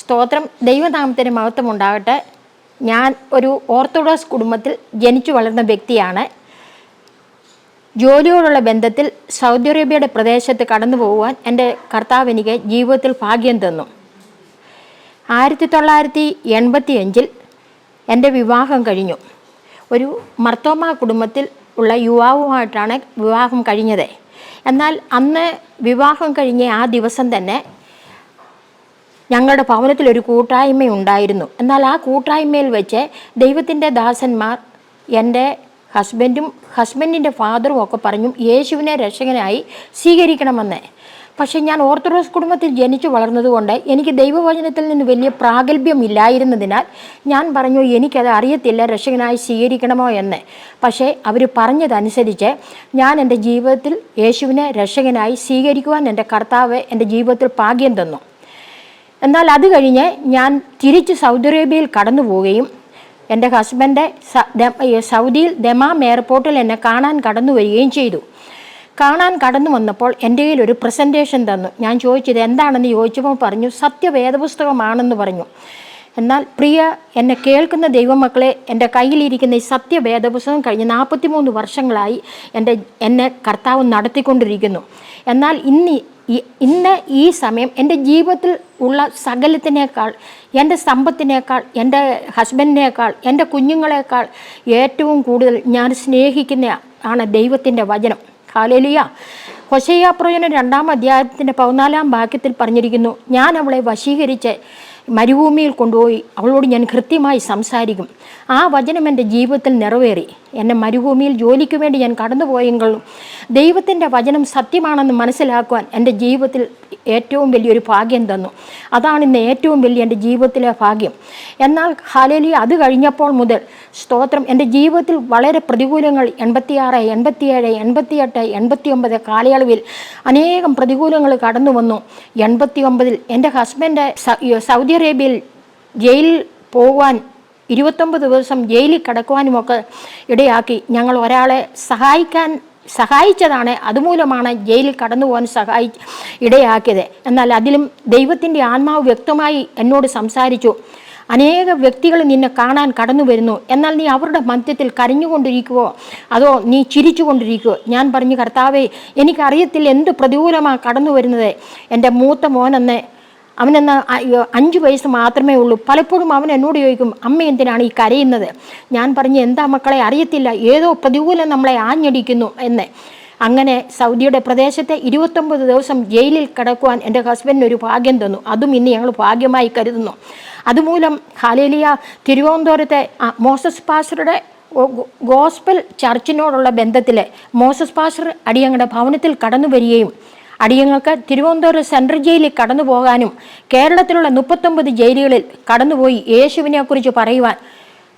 സ്തോത്രം, ദൈവനാമത്തിന് മഹത്വം ഉണ്ടാകട്ടെ. ഞാൻ ഒരു ഓർത്തഡോക്സ് കുടുംബത്തിൽ ജനിച്ചു വളർന്ന വ്യക്തിയാണ്. ജോലിയോടുള്ള ബന്ധത്തിൽ സൗദി അറേബ്യയുടെ പ്രദേശത്ത് കടന്നു പോകുവാൻ എൻ്റെ കർത്താവ് എനിക്ക് ജീവിതത്തിൽ ഭാഗ്യം തന്നു. 1985 എൻ്റെ വിവാഹം കഴിഞ്ഞു. ഒരു മർത്തോമ കുടുംബത്തിൽ ഉള്ള യുവാവുമായിട്ടാണ് വിവാഹം കഴിഞ്ഞത്. എന്നാൽ അന്ന് വിവാഹം കഴിഞ്ഞ ആ ദിവസം തന്നെ ഞങ്ങളുടെ ഭവനത്തിലൊരു കൂട്ടായ്മ ഉണ്ടായിരുന്നു. എന്നാൽ ആ കൂട്ടായ്മയിൽ വെച്ച് ദൈവത്തിൻ്റെ ദാസന്മാർ എൻ്റെ ഹസ്ബൻഡിൻ്റെ ഫാദറും ഒക്കെ പറഞ്ഞു യേശുവിനെ രക്ഷകനായി സ്വീകരിക്കണമെന്ന്. പക്ഷേ ഞാൻ ഓർത്തഡോക്സ് കുടുംബത്തിൽ ജനിച്ചു വളർന്നതുകൊണ്ട് എനിക്ക് ദൈവവചനത്തിൽ നിന്ന് വലിയ പ്രാഗൽഭ്യം ഇല്ലായിരുന്നതിനാൽ ഞാൻ പറഞ്ഞു എനിക്കത് അറിയത്തില്ല രക്ഷകനായി സ്വീകരിക്കണമോ എന്ന്. പക്ഷേ അവർ പറഞ്ഞതനുസരിച്ച് ഞാൻ എൻ്റെ ജീവിതത്തിൽ യേശുവിനെ രക്ഷകനായി സ്വീകരിക്കുവാൻ എൻ്റെ കർത്താവ് എൻ്റെ ജീവിതത്തിൽ ഭാഗ്യം തന്നു. എന്നാൽ അത് കഴിഞ്ഞ് ഞാൻ തിരിച്ച് സൗദി അറേബ്യയിൽ കടന്നു പോവുകയും എൻ്റെ ഹസ്ബൻഡ് സൗദിയിൽ ദമാം എയർപോർട്ടിൽ എന്നെ കാണാൻ കടന്നു വരികയും ചെയ്തു. കാണാൻ കടന്നു വന്നപ്പോൾ എൻ്റെ കയ്യിൽ ഒരു പ്രസൻറ്റേഷൻ തന്നു. ഞാൻ ചോദിച്ചത് എന്താണെന്ന് ചോദിച്ചപ്പോൾ പറഞ്ഞു സത്യവേദപുസ്തകമാണെന്ന് പറഞ്ഞു. എന്നാൽ പ്രിയ എന്നെ കേൾക്കുന്ന ദൈവമക്കളെ, എൻ്റെ കയ്യിലിരിക്കുന്ന ഈ സത്യവേദപുസ്തകം കഴിഞ്ഞ് 43 വർഷങ്ങളായി എന്നെ കർത്താവ് നടത്തിക്കൊണ്ടിരിക്കുന്നു. എന്നാൽ ഇന്ന് ഈ സമയം എൻ്റെ ജീവിതത്തിൽ ഉള്ള സകലത്തിനേക്കാൾ, എൻ്റെ സമ്പത്തിനേക്കാൾ, എൻ്റെ ഹസ്ബൻഡിനേക്കാൾ, എൻ്റെ കുഞ്ഞുങ്ങളെക്കാൾ ഏറ്റവും കൂടുതൽ ഞാൻ സ്നേഹിക്കുന്ന ആണ് ദൈവത്തിൻ്റെ വചനം. ഹല്ലേലൂയ. ഹോശേയ പ്രവചനം 2-ാം അധ്യായത്തിൻ്റെ 14-ാം വാക്യത്തിൽ പറഞ്ഞിരിക്കുന്നു, ഞാൻ അവളെ വശീകരിച്ച് മരുഭൂമിയിൽ കൊണ്ടുപോയി അവളോട് ഞാൻ കൃത്യമായി സംസാരിക്കും. ആ വചനം എൻ്റെ ജീവിതത്തിൽ നിറവേറി. എന്നെ മരുഭൂമിയിൽ ജോലിക്ക് വേണ്ടി ഞാൻ കടന്നുപോയെങ്കിലും ദൈവത്തിൻ്റെ വചനം സത്യമാണെന്ന് മനസ്സിലാക്കുവാൻ എൻ്റെ ജീവിതത്തിൽ ഏറ്റവും വലിയൊരു ഭാഗ്യം തന്നു. അതാണ് ഇന്ന് ഏറ്റവും വലിയ എൻ്റെ ജീവിതത്തിലെ ഭാഗ്യം. എന്നാൽ ഹല്ലേലൂയ, അത് കഴിഞ്ഞപ്പോൾ മുതൽ സ്തോത്രം എൻ്റെ ജീവിതത്തിൽ വളരെ പ്രതികൂലങ്ങൾ 86, 87, 88, 89 കാലയളവിൽ അനേകം പ്രതികൂലങ്ങൾ കടന്നു വന്നു. 89 എൻ്റെ ഹസ്ബൻഡ് സൗദി അറേബ്യയിൽ ജയിലിൽ പോകുവാൻ 29 ദിവസം ജയിലിൽ കിടക്കുവാനുമൊക്കെ ഇടയാക്കി. ഞങ്ങൾ ഒരാളെ സഹായിച്ചതാണ്, അതുമൂലമാണ് ജയിലിൽ കടന്നു പോകാൻ ഇടയാക്കിയത്. എന്നാൽ അതിലും ദൈവത്തിൻ്റെ ആത്മാവ് വ്യക്തമായി എന്നോട് സംസാരിച്ചു. അനേക വ്യക്തികൾ നിന്നെ കാണാൻ കടന്നു വരുന്നു, എന്നാൽ നീ അവരുടെ മധ്യത്തിൽ കരഞ്ഞുകൊണ്ടിരിക്കുവോ അതോ നീ ചിരിച്ചുകൊണ്ടിരിക്കുവോ? ഞാൻ പറഞ്ഞു, കർത്താവേ, എനിക്കറിയത്തില്ല എന്ത് പ്രതികൂലമാണ് കടന്നു വരുന്നത്. എൻ്റെ മൂത്ത മോനെന്ന് അവനെന്ന് 5 വയസ്സ് മാത്രമേ ഉള്ളൂ. പലപ്പോഴും അവൻ എന്നോട് ചോദിക്കും, അമ്മ എന്തിനാണ് ഈ കരയുന്നത്? ഞാൻ പറഞ്ഞു, എന്താ മക്കളെ, അറിയത്തില്ല, ഏതോ പ്രതികൂലം നമ്മളെ ആഞ്ഞടിക്കുന്നു എന്ന്. അങ്ങനെ സൗദിയുടെ പ്രദേശത്തെ 29 ദിവസം ജയിലിൽ കിടക്കുവാൻ എൻ്റെ ഹസ്ബൻഡിന് ഒരു ഭാഗ്യം തന്നു. അതും ഇന്ന് ഞങ്ങൾ ഭാഗ്യമായി കരുതുന്നു. അതുമൂലം ഹല്ലേലൂയ, തിരുവനന്തപുരത്തെ മോസസ് പാസ്റ്ററുടെ ഗോസ്പൽ ചർച്ചിനോടുള്ള ബന്ധത്തിൽ മോസസ് പാസ്റ്റർ അടിയങ്ങളുടെ ഭവനത്തിൽ കടന്നു വരികയും അടിയങ്ങൾക്ക് തിരുവനന്തപുരം സെൻട്രൽ ജയിലിൽ കടന്നു പോകാനും കേരളത്തിലുള്ള 39 ജയിലുകളിൽ കടന്നുപോയി യേശുവിനെക്കുറിച്ച് പറയുവാൻ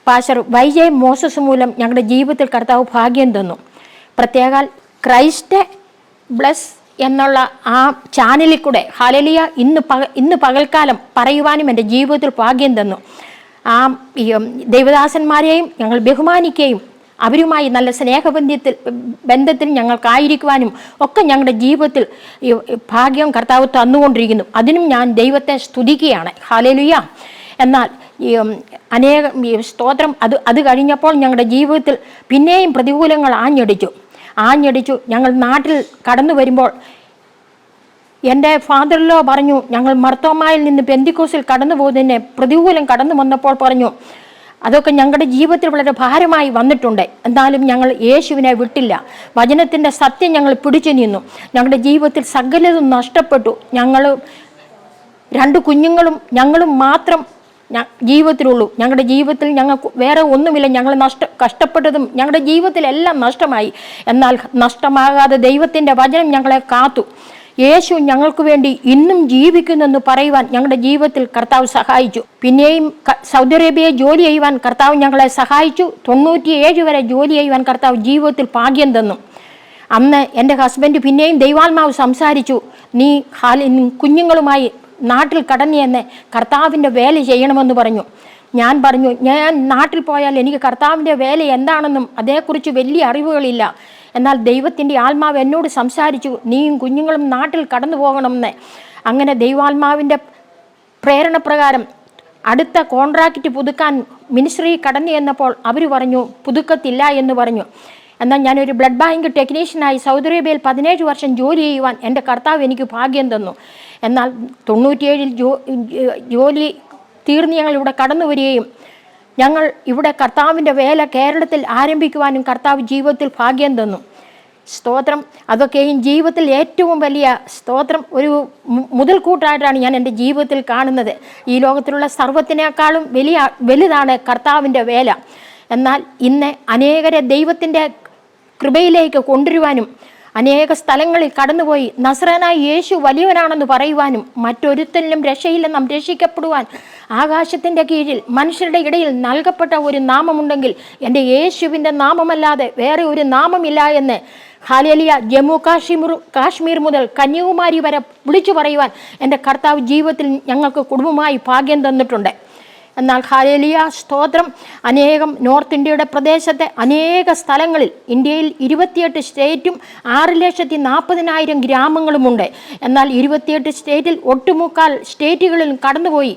പാസ്റ്റർ വൈജയ് മോസസ് മൂലം ഞങ്ങളുടെ ജീവിതത്തിൽ കർത്താവ് ഭാഗ്യം തന്നു. പ്രത്യേകാൽ ക്രൈസ്റ്റ് ബ്ലസ് എന്നുള്ള ആ ചാനലിൽ കൂടെ ഹല്ലേലൂയ ഇന്ന് പകൽക്കാലം പറയുവാനും എൻ്റെ ജീവിതത്തിൽ ഭാഗ്യം തന്നു. ആ ദൈവദാസന്മാരെയും ഞങ്ങൾ ബഹുമാനിക്കുകയും അവരുമായി നല്ല ബന്ധത്തിൽ ഞങ്ങൾക്കായിരിക്കുവാനും ഒക്കെ ഞങ്ങളുടെ ജീവിതത്തിൽ ഭാഗ്യം കർത്താവ് തന്നുകൊണ്ടിരിക്കുന്നു. അതിനും ഞാൻ ദൈവത്തെ സ്തുതിക്കുകയാണ്. ഹല്ലേലൂയ. എന്നാൽ അനേകം സ്തോത്രം, അത് കഴിഞ്ഞപ്പോൾ ഞങ്ങളുടെ ജീവിതത്തിൽ പിന്നെയും പ്രതികൂലങ്ങൾ ആഞ്ഞടിച്ചു. ഞങ്ങൾ നാട്ടിൽ കടന്നു വരുമ്പോൾ എൻ്റെ ഫാദറിലോ പറഞ്ഞു, ഞങ്ങൾ മർത്തോമായിൽ നിന്ന് പെന്തിക്കോസിൽ കടന്നു പോകുന്നതിന് പ്രതികൂലം കടന്നു വന്നപ്പോൾ പറഞ്ഞു, അതൊക്കെ ഞങ്ങളുടെ ജീവിതത്തിൽ വളരെ ഭാരമായി വന്നിട്ടുണ്ട്. എന്നാലും ഞങ്ങൾ യേശുവിനെ വിട്ടില്ല. വചനത്തിൻ്റെ സത്യം ഞങ്ങൾ പിടിച്ചു നിന്നു. ഞങ്ങളുടെ ജീവിതത്തിൽ സകലതും നഷ്ടപ്പെട്ടു. 2 കുഞ്ഞുങ്ങളും ഞങ്ങളും മാത്രം ജീവിതത്തിലുള്ളൂ. ഞങ്ങളുടെ ജീവിതത്തിൽ ഞങ്ങൾക്ക് വേറെ ഒന്നുമില്ല. ഞങ്ങൾ കഷ്ടപ്പെട്ടതും ഞങ്ങളുടെ ജീവിതത്തിലെല്ലാം നഷ്ടമായി. എന്നാൽ നഷ്ടമാകാതെ ദൈവത്തിൻ്റെ വചനം ഞങ്ങളെ കാത്തു. യേശു ഞങ്ങൾക്ക് വേണ്ടി ഇന്നും ജീവിക്കുന്നെന്ന് പറയുവാൻ ഞങ്ങളുടെ ജീവിതത്തിൽ കർത്താവ് സഹായിച്ചു. പിന്നെയും സൗദി അറേബ്യയെ ജോലി ചെയ്യുവാൻ കർത്താവ് ഞങ്ങളെ സഹായിച്ചു. 97 വരെ ജോലി ചെയ്യുവാൻ കർത്താവ് ജീവിതത്തിൽ ഭാഗ്യം തന്നു. അന്ന് എൻ്റെ ഹസ്ബൻഡ് പിന്നെയും ദൈവാത്മാവ് സംസാരിച്ചു, നീ കുഞ്ഞുങ്ങളുമായി നാട്ടിൽ കടന്നിയെന്ന് കർത്താവിൻ്റെ വേല ചെയ്യണമെന്ന് പറഞ്ഞു. ഞാൻ പറഞ്ഞു, ഞാൻ നാട്ടിൽ പോയാൽ എനിക്ക് കർത്താവിൻ്റെ വേല എന്താണെന്നും അതേക്കുറിച്ച് വലിയ അറിവുകളില്ല. എന്നാൽ ദൈവത്തിൻ്റെ ആത്മാവ് എന്നോട് സംസാരിച്ചു, നീയും കുഞ്ഞുങ്ങളും നാട്ടിൽ കടന്നു പോകണമെന്ന്. അങ്ങനെ ദൈവാത്മാവിൻ്റെ പ്രേരണപ്രകാരം അടുത്ത കോൺട്രാക്റ്റ് പുതുക്കാൻ മിനിസ്ട്രി കടന്നു ചെന്നപ്പോൾ അവർ പറഞ്ഞു പുതുക്കത്തില്ല എന്ന് പറഞ്ഞു. എന്നാൽ ഞാനൊരു ബ്ലഡ് ബാങ്ക് ടെക്നീഷ്യനായി സൗദി അറേബ്യയിൽ 17 വർഷം ജോലി ചെയ്യുവാൻ എൻ്റെ കർത്താവ് എനിക്ക് ഭാഗ്യം തന്നു. എന്നാൽ 97 ജോലി തീർന്ന് ഞങ്ങൾ ഇവിടെ കടന്നു വരികയും ഞങ്ങൾ ഇവിടെ കർത്താവിൻ്റെ വേല കേരളത്തിൽ ആരംഭിക്കുവാനും കർത്താവ് ജീവിതത്തിൽ ഭാഗ്യം തന്നു. സ്തോത്രം. അതൊക്കെയും ജീവിതത്തിൽ ഏറ്റവും വലിയ സ്തോത്രം ഒരു മുതൽക്കൂട്ടായിട്ടാണ് ഞാൻ എൻ്റെ ജീവിതത്തിൽ കാണുന്നത്. ഈ ലോകത്തിലുള്ള സർവ്വത്തിനേക്കാളും വലുതാണ് കർത്താവിൻ്റെ വേല. എന്നാൽ ഇന്ന് അനേകരെ ദൈവത്തിൻ്റെ കൃപയിലേക്ക് കൊണ്ടുവരുവാനും അനേക സ്ഥലങ്ങളിൽ കടന്നുപോയി നസ്രനായ യേശു വലിയവനാണെന്ന് പറയുവാനും മറ്റൊരുത്തരിലും രക്ഷയില്ലെന്ന് നാം രക്ഷിക്കപ്പെടുവാൻ ആകാശത്തിൻ്റെ കീഴിൽ മനുഷ്യരുടെ ഇടയിൽ നൽകപ്പെട്ട ഒരു നാമമുണ്ടെങ്കിൽ എൻ്റെ യേശുവിൻ്റെ നാമമല്ലാതെ വേറെ ഒരു നാമമില്ല എന്ന് ഹല്ലേലൂയ ജമ്മു കാശ്മീർ മുതൽ കന്യാകുമാരി വരെ വിളിച്ചു പറയുവാൻ എൻ്റെ കർത്താവ് ജീവിതത്തിൽ ഞങ്ങൾക്ക് കുടുംബമായി ഭാഗ്യം തന്നിട്ടുണ്ട്. എന്നാൽ ഹല്ലേലൂയ സ്തോത്രം. അനേകം നോർത്ത് ഇന്ത്യയുടെ പ്രദേശത്തെ അനേക സ്ഥലങ്ങളിൽ ഇന്ത്യയിൽ 28 സ്റ്റേറ്റും 6,40,000 ഗ്രാമങ്ങളുമുണ്ട്. എന്നാൽ 28 സ്റ്റേറ്റിൽ ഒട്ടുമുക്കാൽ സ്റ്റേറ്റുകളിലും കടന്നുപോയി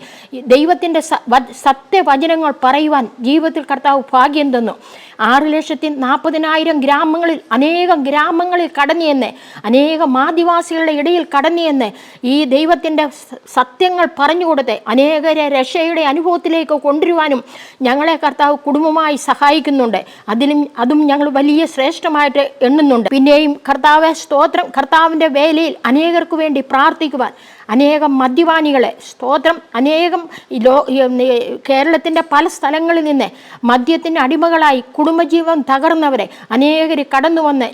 ദൈവത്തിൻ്റെ സത്യവചനങ്ങൾ പറയുവാൻ ജീവിതത്തിൽ കർത്താവ് ഭാഗ്യം തന്നു. 6,40,000 ഗ്രാമങ്ങളിൽ അനേകം ഗ്രാമങ്ങളിൽ കടന്നുചെന്ന് അനേകം ആദിവാസികളുടെ ഇടയിൽ കടന്നുചെന്ന് ഈ ദൈവത്തിൻ്റെ സത്യങ്ങൾ പറഞ്ഞുകൊടുത്ത് അനേകരെ രക്ഷയുടെ അനുഭവത്തിലേക്ക് കൊണ്ടുവരുവാനും ഞങ്ങളെ കർത്താവ് കുടുംബമായി സഹായിക്കുന്നുണ്ട്. അതും ഞങ്ങൾ വലിയ ശ്രേഷ്ഠമായിട്ട് എണ്ണുന്നുണ്ട്. പിന്നെയും കർത്താവെ സ്തോത്രം. കർത്താവിൻ്റെ വേലയിൽ അനേകർക്ക് വേണ്ടി പ്രാർത്ഥിക്കുവാൻ അനേകം മദ്യപാനികളെ സ്തോത്രം അനേകം കേരളത്തിൻ്റെ പല സ്ഥലങ്ങളിൽ നിന്ന് മദ്യത്തിൻ്റെ അടിമകളായി കുടുംബജീവൻ തകർന്നവരെ അനേകർ കടന്നു വന്ന്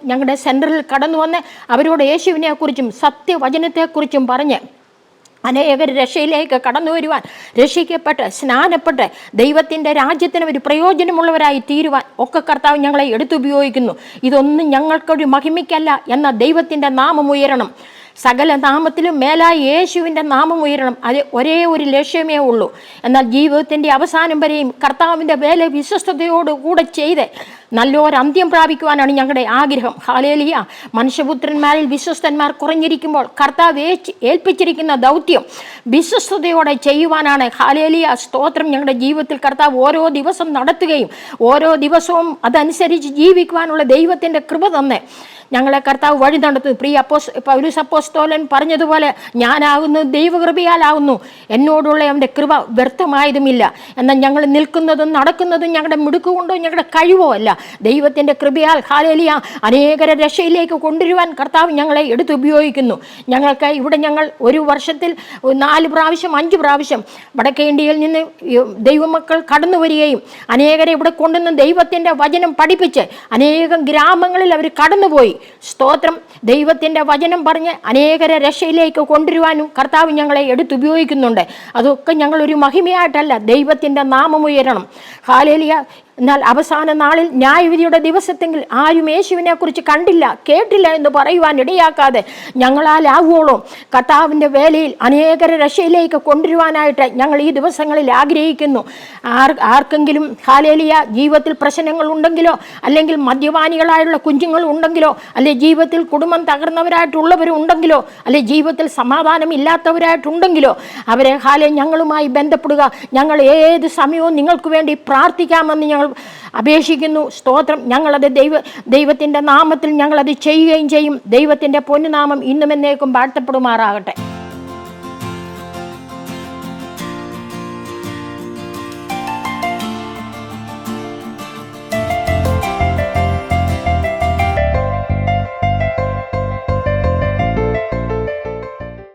ഞങ്ങളുടെ സെൻറ്ററിൽ കടന്നു വന്ന് അവരോട് യേശുവിനെക്കുറിച്ചും സത്യവചനത്തെക്കുറിച്ചും പറഞ്ഞ് അനേകർ രക്ഷയിലേക്ക് കടന്നു വരുവാൻ രക്ഷിക്കപ്പെട്ട് സ്നാനപ്പെട്ട് ദൈവത്തിൻ്റെ രാജ്യത്തിന് ഒരു പ്രയോജനമുള്ളവരായി തീരുവാൻ ഒക്കെ കർത്താവ് ഞങ്ങളെ എടുത്തുപയോഗിക്കുന്നു. ഇതൊന്നും ഞങ്ങൾക്കൊരു മഹിമയ്ക്കല്ല എന്ന ദൈവത്തിൻ്റെ നാമം ഉയരണം. സകല നാമത്തിലും മേലായി യേശുവിൻ്റെ നാമം ഉയരണം. അത് ഒരേ ഒരു ലക്ഷ്യമേ ഉള്ളൂ. എന്നാൽ ജീവിതത്തിൻ്റെ അവസാനം വരെയും കർത്താവിൻ്റെ വേല വിശ്വസ്തയോടുകൂടെ ചെയ്ത് നല്ലൊരന്ത്യം പ്രാപിക്കുവാനാണ് ഞങ്ങളുടെ ആഗ്രഹം. ഹല്ലേലൂയ. മനുഷ്യപുത്രന്മാരിൽ വിശ്വസ്തന്മാർ കുറഞ്ഞിരിക്കുമ്പോൾ കർത്താവ് ഏൽപ്പിച്ചിരിക്കുന്ന ദൗത്യം വിശ്വസ്തയോടെ ചെയ്യുവാനാണ്. ഹല്ലേലൂയ സ്തോത്രം. ഞങ്ങളുടെ ജീവിതത്തിൽ കർത്താവ് ഓരോ ദിവസം നടത്തുകയും ഓരോ ദിവസവും അതനുസരിച്ച് ജീവിക്കുവാനുള്ള ദൈവത്തിൻ്റെ കൃപ തന്നെ ഞങ്ങളെ കർത്താവ് വഴി നടത്തുന്നു. പ്രിയ പൗലോസ് അപ്പോസ്തലൻ പറഞ്ഞതുപോലെ ഞാനാകുന്നു ദൈവകൃപയാലാകുന്നു, എന്നോടുള്ള അവൻ്റെ കൃപ വ്യർത്ഥമായതുമില്ല. എന്നാൽ ഞങ്ങൾ നിൽക്കുന്നതും നടക്കുന്നതും ഞങ്ങളുടെ മിടുക്കുകൊണ്ടോ ഞങ്ങളുടെ കഴിവോ അല്ല, ദൈവത്തിൻ്റെ കൃപയാൽ. ഹല്ലേലൂയ. അനേകരെ രക്ഷയിലേക്ക് കൊണ്ടുവരുവാൻ കർത്താവ് ഞങ്ങളെ എടുത്തുപയോഗിക്കുന്നു. ഞങ്ങൾക്ക് ഇവിടെ ഞങ്ങൾ ഒരു വർഷത്തിൽ 4 പ്രാവശ്യം 5 പ്രാവശ്യം വടക്കേ ഇന്ത്യയിൽ നിന്ന് ദൈവമക്കൾ കടന്നു വരികയും അനേകരെ ഇവിടെ കൊണ്ടുവന്ന് ദൈവത്തിൻ്റെ വചനം പഠിപ്പിച്ച് അനേകം ഗ്രാമങ്ങളിൽ അവർ കടന്നുപോയി സ്തോത്രം ദൈവത്തിൻ്റെ വചനം പറഞ്ഞ് അനേകരെ രക്ഷയിലേക്ക് കൊണ്ടുവരുവാനും കർത്താവ് ഞങ്ങളെ എടുത്തുപയോഗിക്കുന്നുണ്ട്. അതൊക്കെ ഞങ്ങളൊരു മഹിമയായിട്ടല്ല, ദൈവത്തിൻ്റെ നാമം ഉയരണം. ഹല്ലേലൂയ. എന്നാൽ അവസാന നാളിൽ ന്യായവിധിയുടെ ദിവസത്തെങ്കിൽ ആരും യേശുവിനെ കുറിച്ച് കണ്ടില്ല കേട്ടില്ല എന്ന് പറയുവാൻ ഇടയാക്കാതെ ഞങ്ങളാലാവുവോളം കർത്താവിൻ്റെ വേലയിൽ അനേകരെ രക്ഷയിലേക്ക് കൊണ്ടുവരുവാനായിട്ട് ഞങ്ങൾ ഈ ദിവസങ്ങളിൽ ആഗ്രഹിക്കുന്നു. ആർക്കെങ്കിലും ഹല്ലേലൂയ ജീവിതത്തിൽ പ്രശ്നങ്ങൾ ഉണ്ടെങ്കിലോ അല്ലെങ്കിൽ മദ്യപാനികളായുള്ള കുഞ്ഞുങ്ങൾ ഉണ്ടെങ്കിലോ അല്ലെ ജീവിതത്തിൽ കുടുംബം തകർന്നവരായിട്ടുള്ളവരുണ്ടെങ്കിലോ അല്ലെ ജീവിതത്തിൽ സമാധാനം ഇല്ലാത്തവരായിട്ടുണ്ടെങ്കിലോ അവരെ ഞങ്ങളുമായി ബന്ധപ്പെടുക. ഞങ്ങൾ ഏത് സമയവും നിങ്ങൾക്ക് വേണ്ടി പ്രാർത്ഥിക്കാമെന്ന് ഞങ്ങൾ അപേക്ഷിക്കുന്നു. സ്തോത്രം. ഞങ്ങളത് ദൈവത്തിൻ്റെ നാമത്തിൽ ഞങ്ങളത് ചെയ്യുകയും ചെയ്യും. ദൈവത്തിൻ്റെ പൊന്നുനാമം ഇന്നും എന്നേക്കും വാഴ്ത്തപ്പെടുമാറാകട്ടെ.